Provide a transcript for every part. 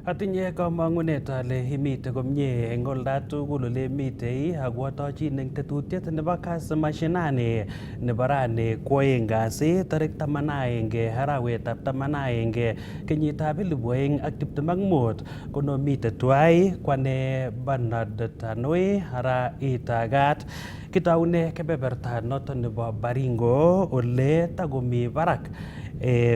Atinye kamangunet ale imite komye eng olda tugul ole mitei ako atochin eng tetutiet nebo kasi mashinani nebo rani kwoeng kasi tarik 11 arawetab 11 kenyitab 2025 kono mite tuai kwane Bernard Tanui ara itagat kitaune kebeberta noton nebo Baringo ole takomi barak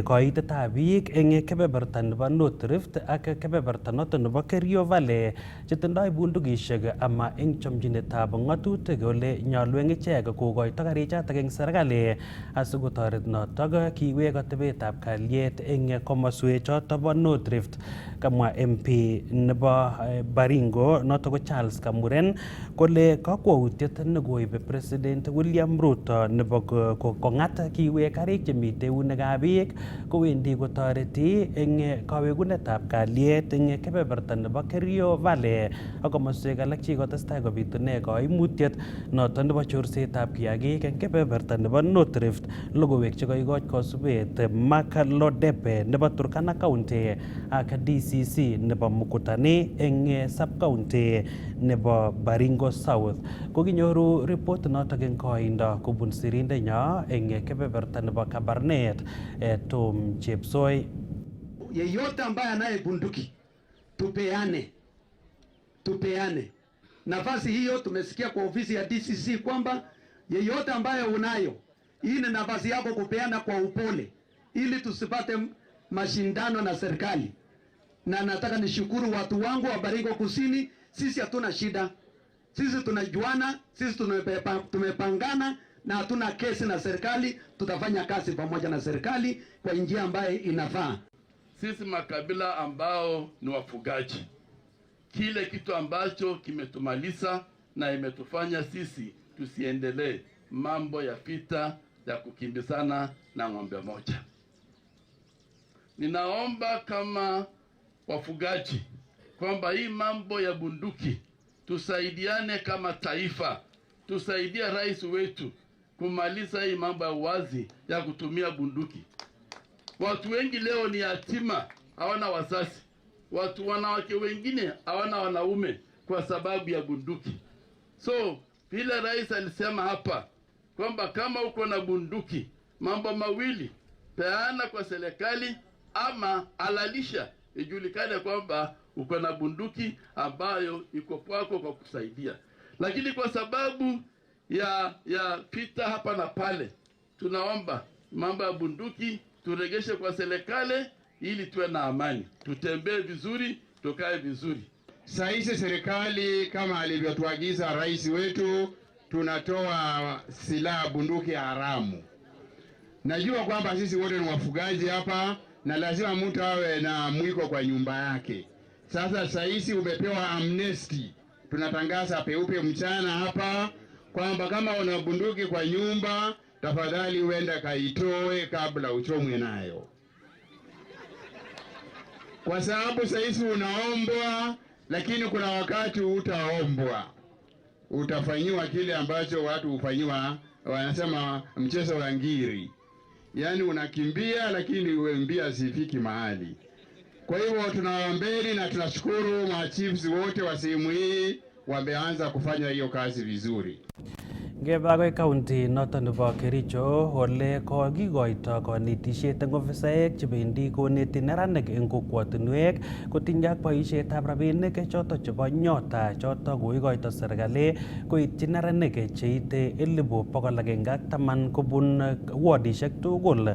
koitetab biik eng kebeberta nebo North Rift ak kebeberta noton nebo Kerio Valley chetindoi bundukishek ama eng chomchinetab ng'atutik ole nyolu eng ichek kokoito karichatak eng serikali asikotoret notok kiwek atebetab kalyet eng komoswek chotok bo North Rift. Kamwa MP nebo Baringo notok ko Charles Kamuren kole kakwautiet nekoibe President William Ruto nebo kong'at kiwek karik chemite eunekab biik kowendi kotoreti eng kawekunetab kalyet eng kebeberta nebo Kerio Valley ak komoswek alak chekikotestai kobitune kaimutiet noton nebo chorsetab kiagik eng kebeberta nebo North Rift. Logoiwek chekaikoch kosubet Mark Lodebe nebo Turkana County ak DCC nebo Mukutani eng sub-county nebo Baringo South kokinyoru report notok eng koindo kubun sirindenyo eng kebeberta nebo Kabarnet Tom Chepsoi. Yeyote ambaye anaye bunduki tupeane nafasi hiyo. Tumesikia kwa ofisi ya DCC kwamba yeyote ambaye unayo, hii ni nafasi yako kupeana kwa upole, ili tusipate mashindano na serikali. Na nataka nishukuru watu wangu wa Baringo Kusini, sisi hatuna shida, sisi tunajuana, sisi tumepangana na hatuna kesi na serikali. Tutafanya kazi pamoja na serikali kwa njia ambayo inafaa. Sisi makabila ambao ni wafugaji, kile kitu ambacho kimetumaliza na imetufanya sisi tusiendelee mambo ya vita ya kukimbizana na ng'ombe moja. Ninaomba kama wafugaji kwamba hii mambo ya bunduki tusaidiane kama taifa, tusaidia rais wetu kumaliza hii mambo ya uwazi ya kutumia bunduki. Watu wengi leo ni yatima, hawana wazazi. Wanawake wengine hawana wanaume kwa sababu ya bunduki. So vile rais alisema hapa kwamba kama uko na bunduki, mambo mawili, peana kwa serikali ama alalisha, ijulikane kwamba uko na bunduki ambayo iko kwako kwa kusaidia. Lakini kwa sababu ya vita hapa na pale, tunaomba mambo ya bunduki turegeshe kwa serikali ili tuwe na amani, tutembee vizuri, tukae vizuri. Sasa serikali kama alivyotuagiza rais wetu, tunatoa silaha bunduki haramu. Najua kwamba sisi wote ni wafugaji hapa na lazima mtu awe na mwiko kwa nyumba yake. Sasa umepewa amnesty. Tunatangaza peupe mchana hapa kwamba kama una bunduki kwa nyumba, tafadhali uenda kaitoe kabla uchomwe nayo. Kwa sababu unaombwa, lakini kuna wakati utaombwa. Utafanyiwa kile ambacho watu hufanyiwa, wanasema mchezo wa ngiri. Yaani unakimbia lakini mbia sifiki mahali. Kwa hivyo tunawaombeni na tunashukuru machiefs wote wa sehemu hii wameanza kufanya hiyo kazi vizuri. Ngebagoi county noton nebo Kericho ole kokikoito konetisiet eng ofisaek chebendi koneti neranik eng kokwotinwek kotinye ak boisietab rabinik chotok chebo nyota chotok koikoito serikali koityi neranik cheite 110,010 kobun wardishek tugul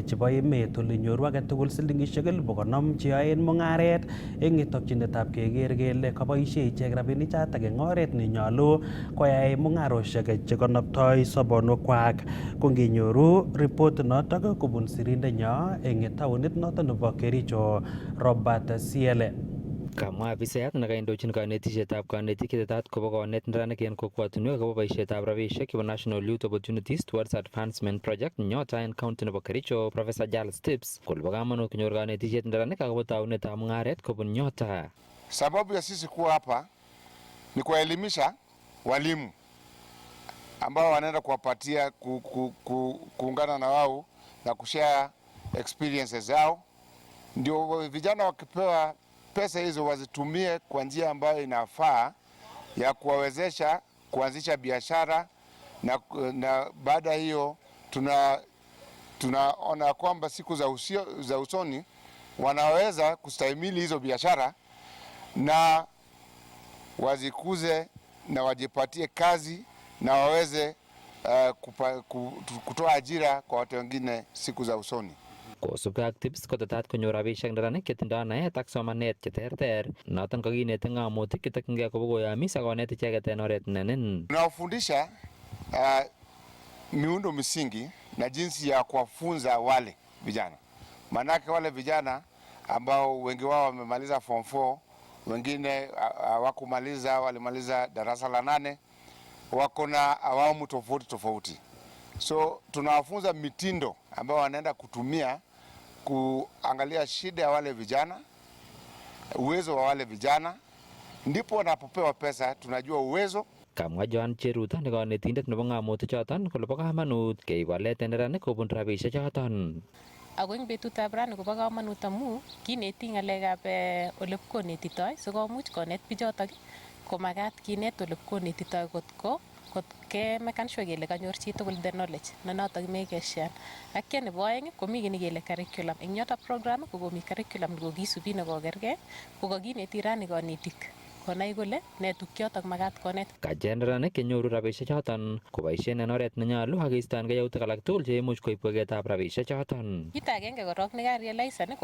chebo emet ole nyoru age tugul silingishek 50,000 cheyoen mung'aret eng tokyinetab keker kele kaboisie ichek rabinik chotok eng oret nenyolu koyai mung'aroshek chekonoptoi sobonukwak. Konginyoru report notok kubun sirindenyo eng taunit notok nebo Kericho Robert Siele. Kamwa afisaek nekaindochin kanetishetab kanetik chetetat kobo konet neranik en kokwotinwek akobo boisietab rabisiek chebo National Youth Opportunities Towards Advancement Project Nyota en county nebo Kericho, Professor Charles Tips kole bo kamanut konyor kanetishet neranik akobo taunetab mung'aret kobun Nyota. Sababu ya sisi kuwa hapa ni kuwaelimisha walimu ambao wanaenda kuwapatia kuungana na wao na kushare experiences zao, ndio vijana wakipewa pesa hizo wazitumie kwa njia ambayo inafaa ya kuwawezesha kuanzisha biashara, na baada hiyo tunaona kwamba siku za usoni wanaweza kustahimili hizo biashara na wazikuze na wajipatie kazi na waweze kutoa ajira kwa watu wengine siku za usoni. Kosubkei ak tips kotetat konyor rabisiek neranik chetindoi naet ak somanet cheterter, noton kokinete ng'amotik chetokyingei kobo koyamis ak konet icheket en oret nenin. Tunawafundisha miundo misingi na jinsi ya kuwafunza wale vijana, manake wale vijana ambao wengi wao wamemaliza form 4, wengine hawakumaliza, walimaliza darasa la 8, wako na awamu tofauti. So tunawafunza mitindo ambao wanaenda kutumia kuangalia shida ya wale vijana, uwezo wa wale vijana, ndipo wanapopewa pesa tunajua uwezo. Kamwa Joan Cheruto ne kanetindet nebo ng'amotik choton kole bo kamanut keib walet en neranik kobun rabisiek choton. Ako eng betutab rani kobo kamanut amu kineti ng'alekab ole konetitoi sikomuch konet bichotok komakat kinet ole konetitoi kot kemekan sure kele kanyor chitugul the knowledge ne notok mekeshan. Ak kit nebo aeng komi kit nekele curriculum. Eng yotok program kokomi curriculum nekokisubi nekokergei kokakineti rani kanetik konai kole ne tukyotok makat konet. Kache neranik kenyoru rabisiek choton koboisien en oret nenyolu ak keiston yautik alak tugul cheimuch koib weketab rabisiek choton. Kit agenge korok nekarealisan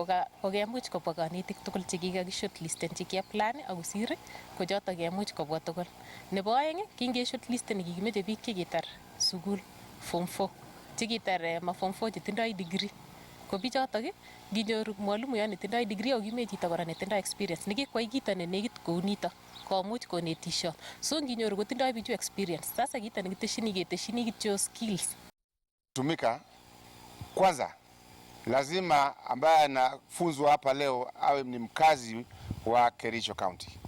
kokemuch kobwa kanetik tugul chekikakishortlisten chekiaplan akosir ko chotok kemuch kobwa tugul. Nebo aeng kingeshortlisten kikimeche biik chekitar sukul form 4 chekitar form 4 chetindoi degree. Ko bichotok nginyoru mwalimuyon netindoi degree akime chito kora netindoi experience nekikwai kito nenekit kou nito komuch konetisho. So nginyoru kotindoi bichu experience, sasa kito keteshini kityo skills. Tumika kwanza, lazima ambaye anafunzwa hapa leo awe ni mkazi wa Kericho County.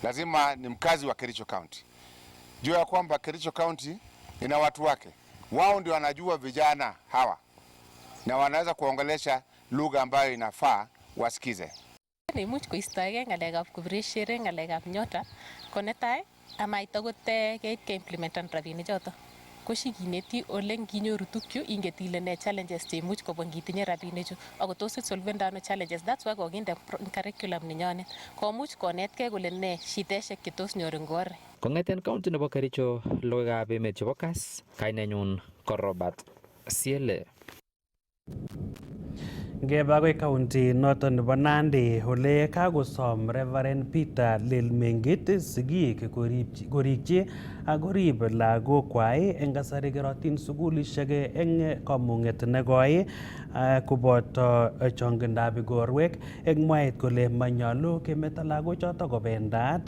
Lazima ni mkazi wa Kericho County. Jua ya kwamba Kericho County ina watu wake. Wao ndio wanajua vijana hawa na wanaweza kuongelesha lugha ambayo inafaa wasikize. Imuch koistoegei ng'alekab kubirishere ng'alekab nyota ko netai amait akot keit keimplementan rabinik choto ko shikineti ole nginyoru tukyu inget ile ne challenges cheimuch kobwa ngitinye rabinichu ako tos isolvenda ano challenges. That's why kokinde curriculum nenyonet komuch konetkei kole ne shideshek chetos nyor eng oret. Kong'eten county nebo Kericho, logoiwekab emet chebo Kass, kainenyun ko Robert Siele. Ngeba agoi county noton nebo Nandi ole kakosom Reverend Peter Lelmengit sigik korikyi ak korib lagokwai eng kasari kerotin sukulishek eng kamung'et nekoi koboto chongindab igorwek eng mwaet kole manyolu kemeto lagochoto kobendat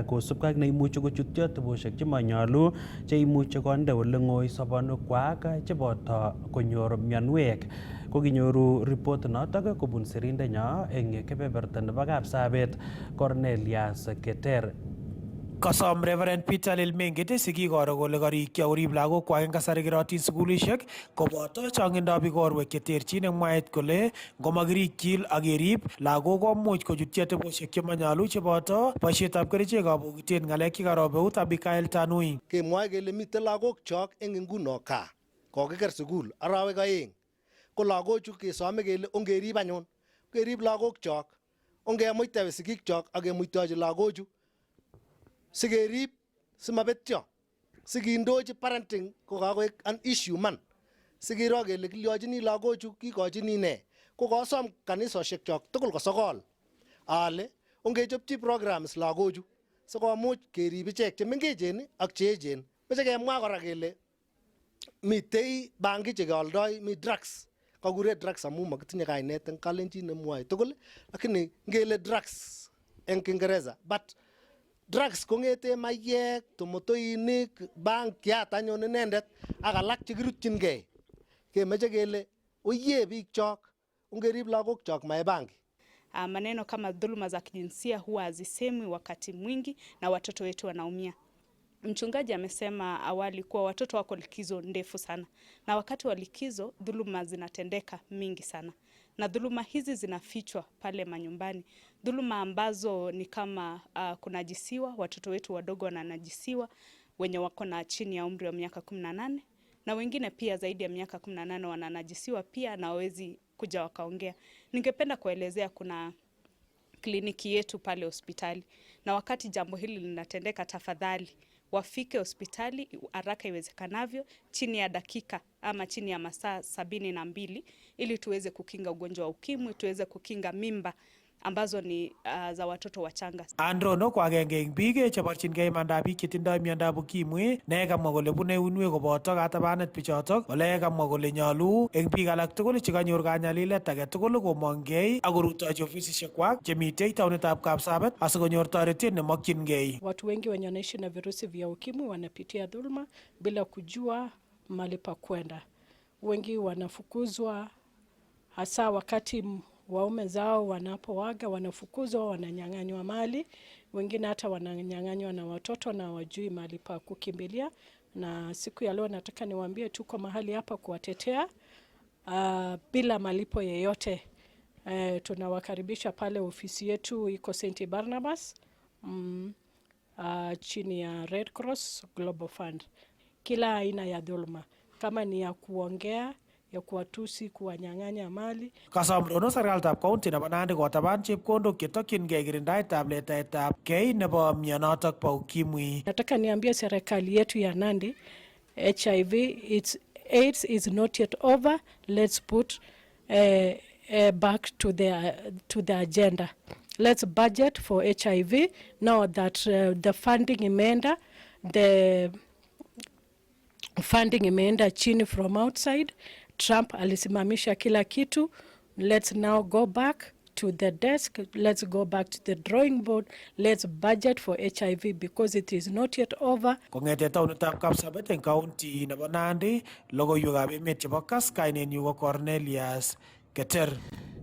kosubkei ak neimuchi kochutyo teboshek chemanyolu cheimuchi konde ole ng'oi sobonukwak cheboto konyor mionwek. Kokinyoru report notok kobun sirindenyo eng kebeberta nebo Kapsabet Cornelius Keter. Kasom Reverend Peter Lelmengit sigik koro kole karikyi korib lagokwak eng kasari kerotin sukulishek koboto chongindab igorwek cheterchin eng mwaet kole ngomakirikyi ak kerib lagok komuch kochutyi ateboshek chemanyolu cheboto boisietab kerichekab bokitet, ng'alek chekarobeut Abigail Tanui. Kemwoe kele mitei lagok chok eng nguno kaa kokiker sukul arawek 2 ko lagochu kesome kele ongerib anyun, kerib lagok chok, ongemuite sigik chok ak kemuitochi lagochu sikerib simabetyo, sikindochi parenting kokakoek an issue man, sikiro kele kilyochini lagochu kikochini ne. Ko kosom kanisosiek chok tugul kosokol ale ongechopchi programs lagochu sikomuch kerib ichek chemengechen ak cheechen. Meche kemwa kora kele mitei bangi chekeoldoi, mi drugs kakure drugs amu makitinye kainet eng kalenjin nemwoe tugul, lakini ngele drugs eng Kiingereza, but drugs kong'ete mayek, tomotoinik, bankiat anyun inendet ak alak chekirutyingei. Kemeche kele oye biik chok ungerib lagok chok mae bangi. Maneno kama dhuluma za kijinsia huwa hazisemwi wakati mwingi na watoto wetu wanaumia. Mchungaji amesema awali kuwa watoto wako likizo ndefu sana, na wakati wa likizo dhuluma zinatendeka mingi sana, na dhuluma hizi zinafichwa pale manyumbani. Dhuluma ambazo ni kama kunajisiwa, watoto wetu wadogo wananajisiwa, wenye wako na chini ya umri wa miaka 18, na wengine pia zaidi ya miaka 18 wananajisiwa pia na hawezi kuja wakaongea. Ningependa kuelezea kuna kliniki yetu pale hospitali, na wakati jambo hili linatendeka, tafadhali wafike hospitali haraka iwezekanavyo, chini ya dakika ama chini ya masaa 72, ili tuweze kukinga ugonjwa wa ukimwi, tuweze kukinga mimba ambazo ni za watoto wachanga. Androno ko agenge eng biik cheborchingei imandab biik chetindoi miondab ukimwi, ne kamwa kole bune uinwek koboto katabanet bichotok, ole kamwa kole nyolu eng biik alak tugul chekanyor kanyalilet age tugul komongei ak korutochi ofisisiekwak chemitei taonitab Kapsabet asikonyor toretet nemokyingei. Watu wengi wenye wanaishi na virusi vya ukimwi wanapitia dhuluma bila kujua mahali pa kwenda. Wengi wanafukuzwa, hasa wakati waume zao wanapoaga, wanafukuzwa, wananyang'anywa mali. Wengine hata wananyang'anywa na watoto na wajui mahali pa kukimbilia. Na siku ya leo nataka niwaambie tuko mahali hapa kuwatetea bila malipo yeyote. Tunawakaribisha pale, ofisi yetu iko St. Barnabas chini ya Red Cross Global Fund. Kila aina ya dhuluma, kama ni ya kuongea, ya kuwatusi, kuwanyang'anya mali. Kasomrono serikalitab county nebo Nandi kotaban chepkondok chetokyingei kirindaetab letaetab kei nebo mionotok bo ukimwi. Nataka niambie serikali yetu ya Nandi, AIDS is not yet over. Let's put back to the agenda. Let's budget for HIV now that the funding imeenda chini from outside. Trump alisimamisha kila kitu. Let's now go back to the desk. Let's go back to the drawing board. Let's budget for HIV because it is not yet over. Kongete taonitab Kapsabet eng county nebo Nandi, logoiwekab emet chebo Kass, kainenyu ko Cornelius Keter.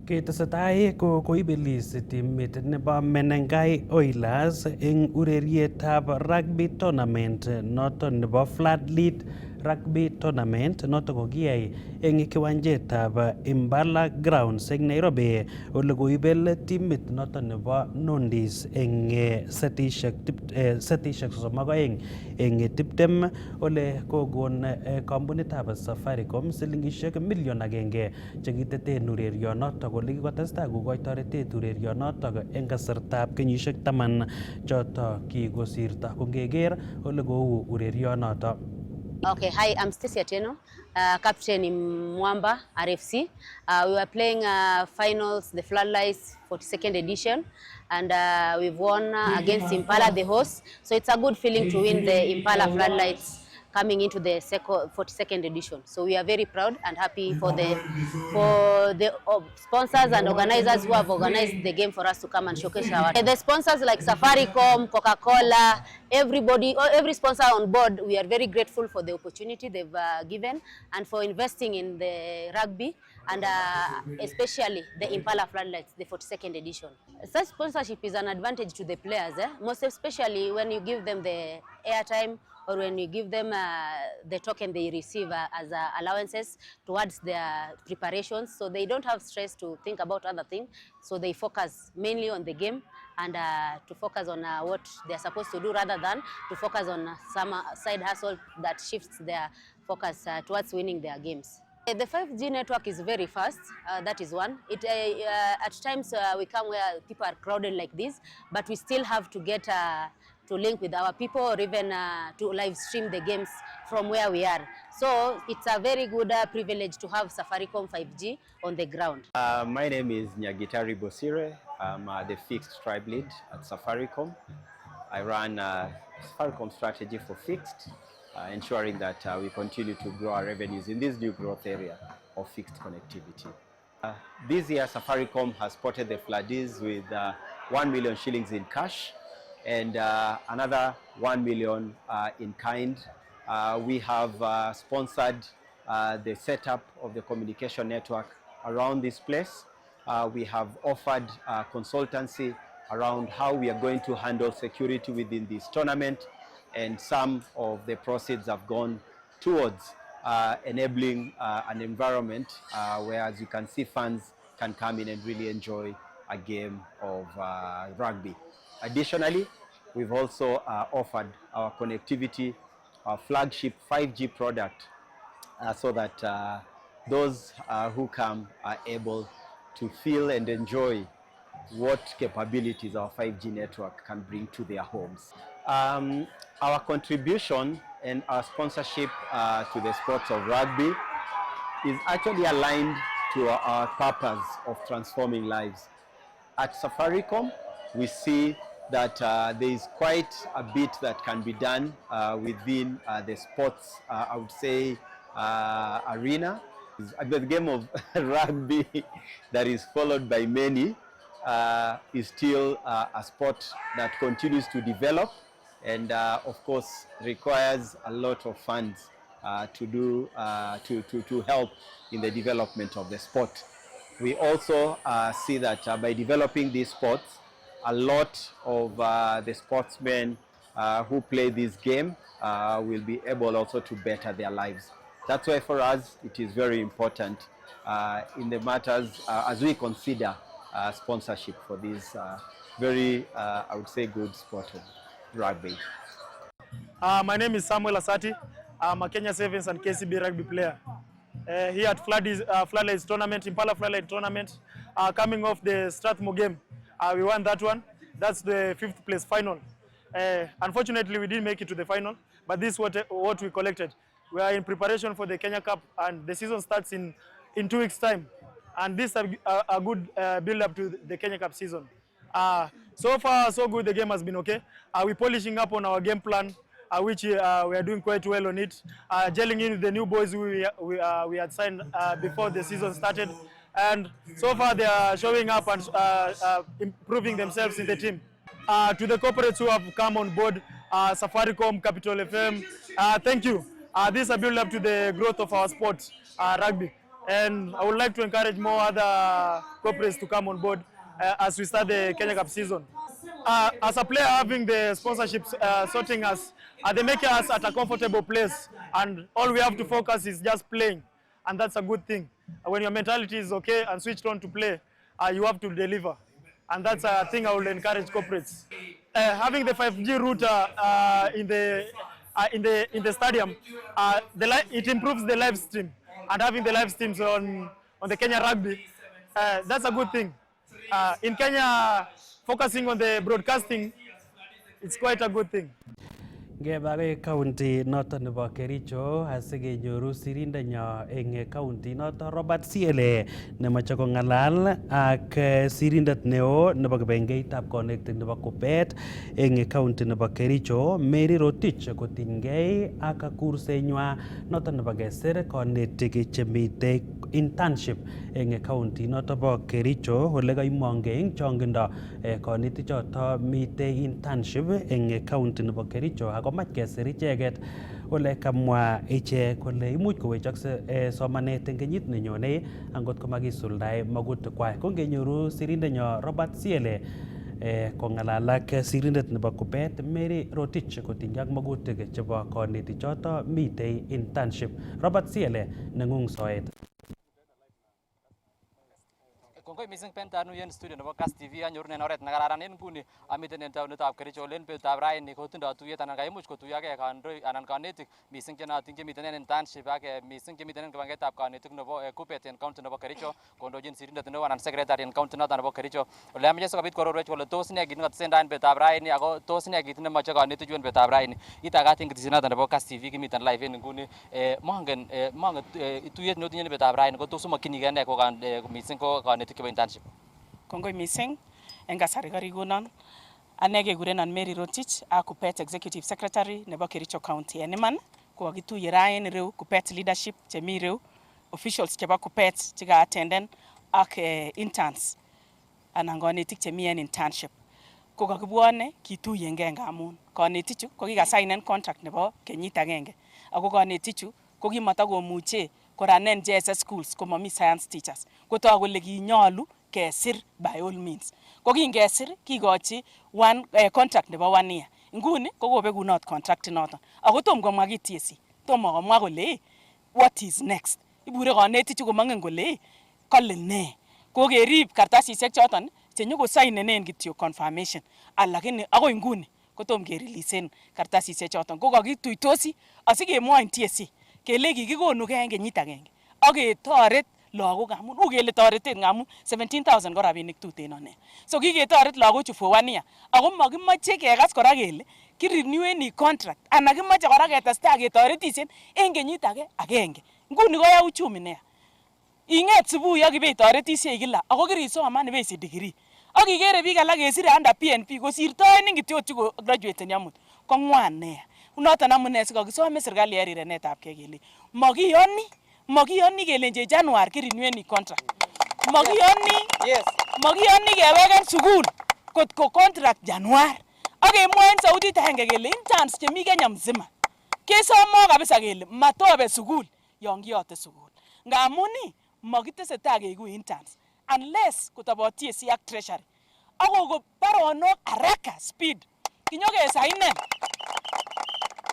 Ketesetai koibelis timit nebo Menengai Oilers eng urerietab rugby tournament noton nebo Floodlit Rugby Tournament noto kokiyai eng kiwanjetab Impala Grounds eng Nairobi, ole koibel timit noto nebo Nondis eng setishek 32 eng 20, ole kokon kampunitab Safaricom silingishek million 1 chekiteten urerionoto, kole kikotestai kokoi toretet urerionoto eng kasartab kenyisiek 10 choto kikosirto. Kongeker ole kou urerionoto. Okay, hi, I'm Stacy Atieno, captain in Mwamba RFC. We were playing finals, the Floodlights 42nd edition, and we've won against Impala, the host. So it's a good feeling to win the Impala Floodlights coming into the 42nd edition. So we are very proud and happy for the sponsors and organizers who have organized the game for us to come and showcase our. The sponsors like Safaricom, Coca-Cola, everybody, every sponsor on board, we are very grateful for the opportunity they've given and for investing in the rugby, and especially the Impala Floodlights, the 42nd edition. Such sponsorship is an advantage to the players, most especially when you give them the airtime or when you give them the token they receive as allowances towards their preparations, so they don't have stress to think about other things, so they focus mainly on the game and to focus on what they're supposed to do rather than to focus on some side hustle that shifts their focus towards winning their games. The 5G network is very fast, that is one. At times we come where people are crowded like this, but we still have to get to link with our people or even to live stream the games from where we are. So it's a very good privilege to have Safaricom 5G on the ground. My name is Nyagitari Bosire. I'm the fixed tribe lead at Safaricom. I run Safaricom strategy for fixed, ensuring that we continue to grow our revenues in this new growth area of fixed connectivity. This year, Safaricom has supported the floodies with 1 million shillings in cash and another 1 million in kind. We have sponsored the setup of the communication network around this place. We have offered consultancy around how we are going to handle security within this tournament, and some of the proceeds have gone towards enabling an environment where, as you can see, fans can come in and really enjoy a game of rugby. Additionally, we've also offered our connectivity, our flagship 5G product, so that those who come are able to feel and enjoy what capabilities our 5G network can bring to their homes. Our contribution and our sponsorship to the sports of rugby is actually aligned to our purpose of transforming lives. At Safaricom, we see that there is quite a bit that can be done within the sports, I would say, arena. The game of rugby that is followed by many is still a sport that continues to develop and of course requires a lot of funds to help in the development of the sport. We also see that by developing these sports, a lot of the sportsmen who play this game will be able also to better their lives. That's why for us it is very important in the matters as we consider sponsorship for this very, I would say, good sport of rugby. My name is Samuel Asati. I'm a Kenya Sevens and KCB rugby player. Here at Floodlights tournament, Impala Floodlight tournament, coming off the Strathmore game. We won that one. That's the 5th place final. Unfortunately, we didn't make it to the final, but this is what we collected. We are in preparation for the Kenya Cup, and the season starts in 2 weeks' time. And this is a good build-up to the Kenya Cup season. So far, so good. The game has been okay. We're polishing up on our game plan, which we are doing quite well on it. Gelling in with the new boys we had signed before the season started. And so far, they are showing up and improving themselves in the team. To the corporates who have come on board, Safaricom, Capital FM, thank you. This is a build-up to the growth of our sport, rugby. And I would like to encourage more other corporates to come on board as we start the Kenya Cup season. As a player, having the sponsorships sorting us, they make us at a comfortable place. And all we have to focus is just playing. And that's a good thing. When your mentality is okay and switched on to play, you have to deliver. And that's a thing I will encourage corporates. Having the 5G router in the stadium, it improves the live stream. And having the live streams on the Kenya rugby, that's a good thing. In Kenya, focusing on the broadcasting, it's quite a good thing. Ngebare county noton nebo Kericho asigenyoru sirindenyo eng county noton Robert Siele nemoche kongalal ak sirindet neo nebo kibengeitab connecting nebo Kuppet eng county nebo Kericho Mary Rotich kotinygei ak kursenywa noton nebo kesir konetik chemite internship eng county noton bo Kericho ole kaimongei eng chongindo konetik choto mite internship eng county nebo Kericho komach kesir icheket ole kamwa ichek kole imuch kowechokse somanet eng kenyit nenyone angot komakisuldae magutikwak. Kongenyoru sirindenyo Robert Siele kongalal ak sirindet nebo Kuppet Mary Rotich kotinygei ak magutik chebo konetik choto mitei internship. Robert Siele nengung soet. Kongoi mising pentanu yen studio nebo Kass TV anyorunen oret nekararan en nguni amiten en taonitab Kericho olen betutab raini kotindoi tuyet anan kaimuch kotuyogei kandoik anan kanetik mising chenootin chemiten en internship ak mising chemiten en kibangetab kanetik nebo Kuppet en county nebo Kericho kondochin sirindet neo anan secretary en county noton nebo Kericho ole ameche sikobit kororwech kole tos ne kit netesentai en betutab raini ako tos ne kit nemoche kanetichu en betutab raini itagat en ketesiet noton nebo Kass TV kimiten live en nguni mongen tuyet neotinye en betutab raini ko tos umokyinigei ne ko mising ko kanetik chebo internship. Kongoi mising en kasari karikonon ane kekurenon Mary Rotich a Kuppet Executive Secretary nebo Kericho County. En iman ko kakituye rain ireu Kuppet leadership chemi ireu officials chebo Kuppet cheka attenden ak interns anan kanetik chemi en internship. Ko kakibwone kituyengei ngamun kanetichu ko kikasainen contract nebo kenyit agenge ako kanetichu ko kimatakomuche koranen JSS schools komami science teachers kotok kole kinyolu kesir by all means. Ko kingesir kikochi contract nebo 1 year. Nguni ko kobekunot contract noton. Ako tom komwa kitiesi. Tomo komwa kole what is next. Ibure kanetichu komangen kole kole ne. Ko kerib kartasisiek choton chenyokosainenen kityo confirmation lakini agoi nguni kotom kereleasen kartasisiek choton ko kakituitosi asikemwoin TSC kele kikikonugei en kenyit agenge ak ketoret lagok amun kele toretet ngamun 17,000 ko rabinik tuten one. So kiketoret lagochu for 1 year ako makimoche kekas kora kele kirenewen contract anan kimoche kora ketestai ketoretisien en kenyit age agenge. Nguni koya uchumi nea. Inget subuhi ak ibeitoretisiei kila ako kirisoman ibeisich degree. Ak ikere biik alak kesire under PNP kosirtoen kityo chiko graduate amut ko ngwan nea. Unoton amune sikakisome serikali en rirenetab kee kele makiyoni kelenje January kirenewen contract. Makiyoni keweken sukul kotko contract January. Ak kemwoen sautit agenge kele interns chemi Kenya mzima kesomo kabisa kele matobe sukul yon kiyote sukul. Ngamun makitesetai keiku interns unless kotobot TSC ak treasury. Ako baronok haraka speed kinyokesainen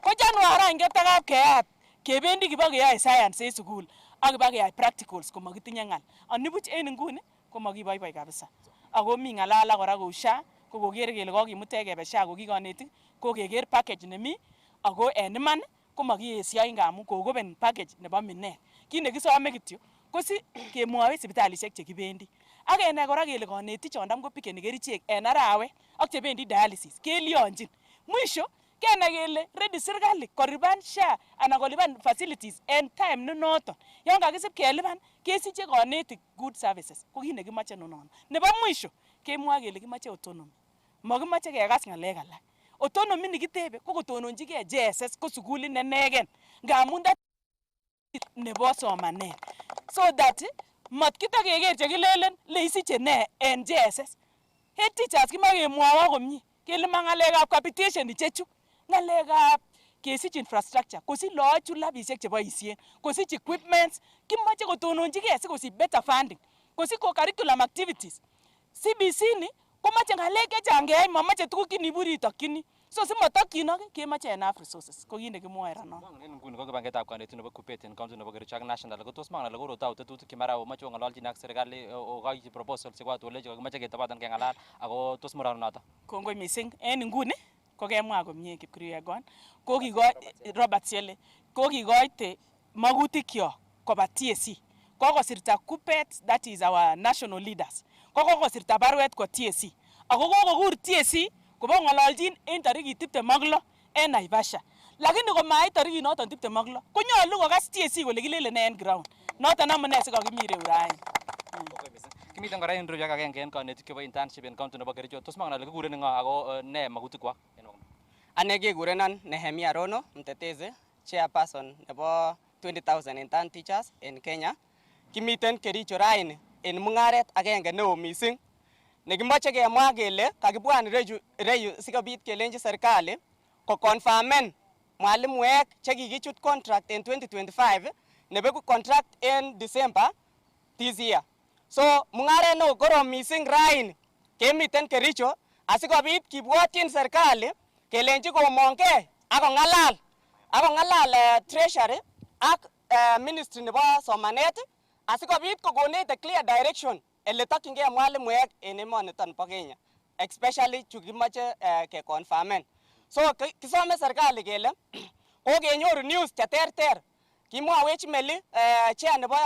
ko January angetakab keyat kebendi kibakeyoe science en sukul ak kibakeyai practicals komakitinye ngal. Anibuch en nguni komakiboiboi kabisa. Ako mi ngalala kora kou SHA ko koker kele kokimute kebe SHA ko kikonetik ko keker package nemi ako en iman komakiesio ngamun kokoben package nebo minet. Kit nekisome kityo ko si kemwoe sipitalisiek chekibendi. Ak kenai kora kele konetik chondam kopikeni kerichek en arawet ak chebendi dialysis kelionjin. Mwisho kenai kele ready serikali kolipan SHA anan kolipan facilities en time nenoton. Yon kakisib kelipan kesiche konetik good services. Ko kit nekimoche nonon. Nebo mwisho kemwoe kele kimoche autonomy. Makimoche kekas ngalek alak. Autonomy nikitebe ko kotononjigei JSS ko sukulit nenegen. Ngamun nebo somanet. So that matkitakeker chekilelen leisiche ne en JSS. Head teachers kimakemwowo komie. Kele mangalekab capitation ichechu. Ngalekab kesich infrastructure, kosich loochu labisiek cheboisien, kosich equipments, kimoche kotononjigei sikosich better funding, kosich curriculum activities. CBC ni komoche ngalek chechang keyai, momoche tuguk kiniburi itokyini. So simotokyin kemoche enough resources. Ko kit nekimwoe ranon. En nguni ko kibangetab kanetik nebo Kuppet en county nebo Kericho ak national ko tos mangala ko rotau tetutik kimara omoche ong'ololjin ak serikali okochi proposals chekwato olechi kokimoche ketobatan kengalal ako tos murano noton. Kongoi missing en nguni ko kemwa komie Kipkirui ko Robert Siele ko kikoite magutikyok koba TSC. Kokosirta Kuppet, that is our national leaders. Kokosirta barwet ko TSC. Ako kokokur TSC kobo ng'ololjin en tarikit 26 en Naivasha. Lakini komait tarikit noton 26 konyolu kokas TSC kole kilele en ground. Noton amune sikakimire uraini. Kimiten kora en rubyak agenge en kanetik chebo internship en county nebo Kericho. Tos mangen ale kikuren ngo ako ne magutikwak? Ane kekurenon Nehemia Rono, mtetezi, chairperson nebo 20,000 intern teachers en Kenya. Kimiten Kericho raini en mungaret agenge neo missing. Nekimoche kemwa kele kakibwan ireyu sikobit kelenji serikali ko confirmen mwalimuek chekikichut contract en 2025 nebeku contract en December this year. So mungaret neo korom missing raini kemiten Kericho asikobit kibwotyin serikali kelenji komongkei akong'alal treasury ak ministry nebo somanet asikobit kokonech a clear direction ele tokyingei mwalimuek en emoniton bo Kenya, especially chukimoche keconfirmen. So kisome serikali kele kokenyoru news cheterter. Kimwawech Meli chair nebo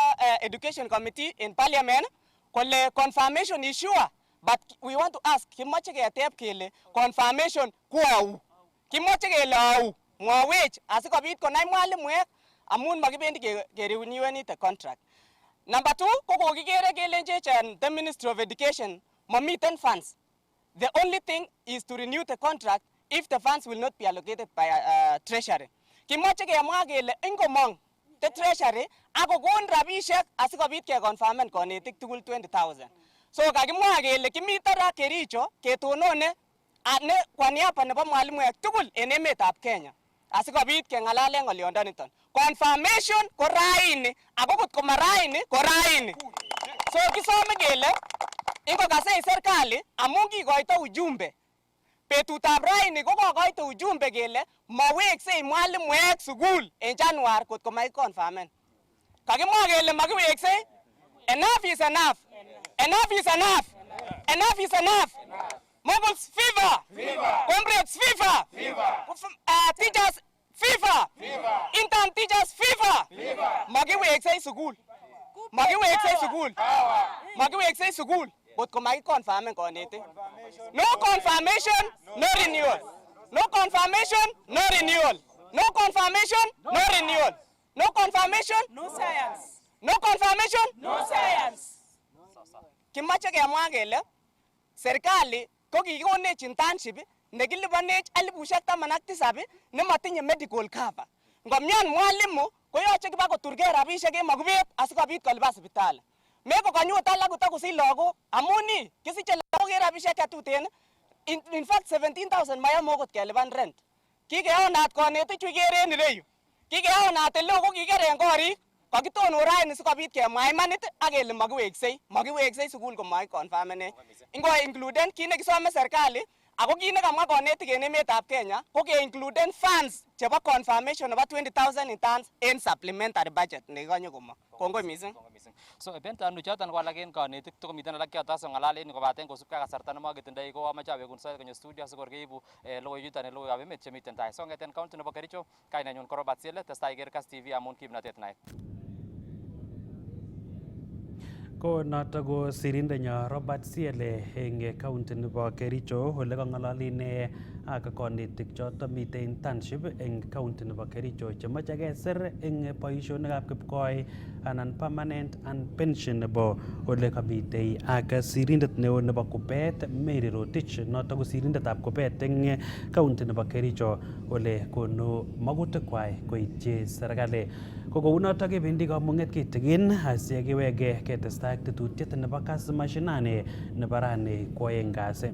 education committee in parliament kole confirmation is sure, but we want to ask, kimoche keteb kele confirmation ko au? Kimoche kele au? Mwawech asikobit konai mwalimuek amun makibendi kerenewen the contract. Number 2, kokokikere kelenjech the Ministry of Education mamiten funds. The only thing is to renew the contract if the funds will not be allocated by treasury. Kimoche kemwa kele ingomong the treasury akokon rabishek asikobit keconfirmen konetik tugul 20,000. So kakimwa kele kimiten ra Kericho ketonone kwa niaba nebo mwalimuek tugul en emetab Kenya asikobit keng'alalen ng'olyondoniton. Confirmation ko raini ako kotko ma raini ko raini. So kisome kele ingokase serikali amun kikoito ujumbe. Betutab raini ko kokoito ujumbe kele maweksei mwalimuek sukul en January kotko makiconfirmen. Kakimwa kele makiweksei. Enough is enough. Enough is enough. Enough is enough. Moguls fever. Comrades fever. Teachers fever. Intern teachers fever. Magiweksei sukul. Magiweksei sukul. Magiweksei sukul. But komagi confirm konetik. No confirmation, no renewal. No confirmation, no renewal. No confirmation, no renewal. No confirmation, No science. no confirmation, No science. Kimache kemwa kele serikali ko kikonech internship nekilipanech 17,000 nematinye medical cover. Ngomyan mwalimu koyoche kiba koturgei rabishek en makubet asikobit kolipan sipitali. Meko kanyut alak kotakosich lagok amuni kisiche lagok en rabishek chetuten. In fact 17,000 mayome okot kelipan rent. Kikeonat konetik chu ikere en ireyu. Kikeonat eleo ko kiker en korik. Kakitonon raini sikobit kemwa imanit ak kele makiweksei sukul komakiconfirmene. Ingo includen kit nekisome serikali ako kit nekamwa konetik en emetab Kenya ko ke-includen funds chebo confirmation nebo 20,000 interns en supplementary budget nekikonye komong. Kongoi mising. So bentanu choton ko alak en kanetik to komiten alak choton ng'alalen kobaten kosubkei ak kasarta nemaketindoi ko amache awekun sait konyo studio sikor keibu logoiwek en logoiwekab emet chemiten tai. So ngeten county nebo Kericho kainenyun ko Robert Siele, testai iker Kass TV amun kimnatet naet. Ko noto ko sirindenyo Robert Siele eng county nebo Kericho ole kang'alali ak konetik choto mitei internship eng county nebo Kericho chemoche kesir eng boisionikab kipkoi anan permanent and pension nebo ole kamitei ak sirindet neo nebo Kuppet Mary Rotich noto ko sirindetab Kuppet eng county nebo Kericho ole konu magutikwai koityi serikali. Ko kounoto kebendi kamung'et kitigin asiyekiwege ketestai ak tetutiet nebo Kass Mashinani nebo rani kwoeng kasi.